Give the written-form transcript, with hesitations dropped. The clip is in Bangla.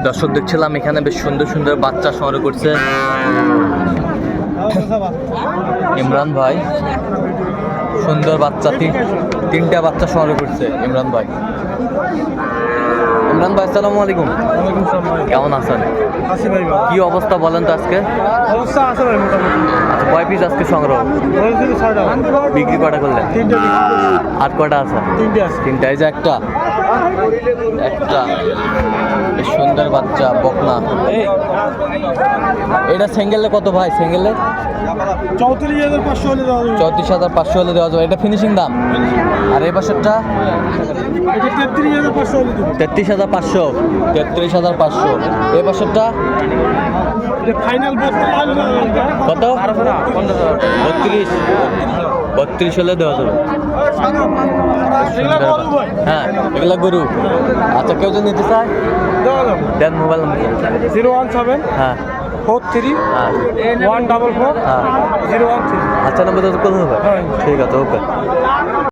দর্শক দেখছিলাম এখানে বেশ সুন্দর সুন্দর বাচ্চা সংগ্রহ করছে ইমরান ভাই। সুন্দর বাচ্চা তিনটা বাচ্চা সংগ্রহ করছে ইমরান ভাই। ইমরান ভাই আসসালামু আলাইকুম। কেমন আছেন? কি অবস্থা বলেন তো আজকে? অবস্থা আছে ভাই মোটামুটি। আচ্ছা, কয় পিস আজকে সংগ্রহ? বিক্রি কটা করলেন? আর কটা আছে? তিনটা। এই যে একটা বেশ সুন্দর বাচ্চা বকনা। এটা সিঙ্গেলে কত ভাই? সিঙ্গেলে 34,500 হলে দেওয়া যাবে। 34,500 হলে দেওয়া যাবে। এটা ফিনিশিং দাম। আর এই বছরটা 33,500 হলে দেবো। 33,500। 33,500। এই বছরটা ফাইনাল কত? 32 হলে দেওয়া যাবে। হ্যাঁ, এগুলা গরু। আচ্ছা, কেউ যদি নিতে চায় দেন মোবাইল নাম্বার 017 হ্যাঁ 43 হ্যাঁ 144 হ্যাঁ 013। আচ্ছা, নাম্বার তো করতে হবে। ঠিক আছে, ওকে।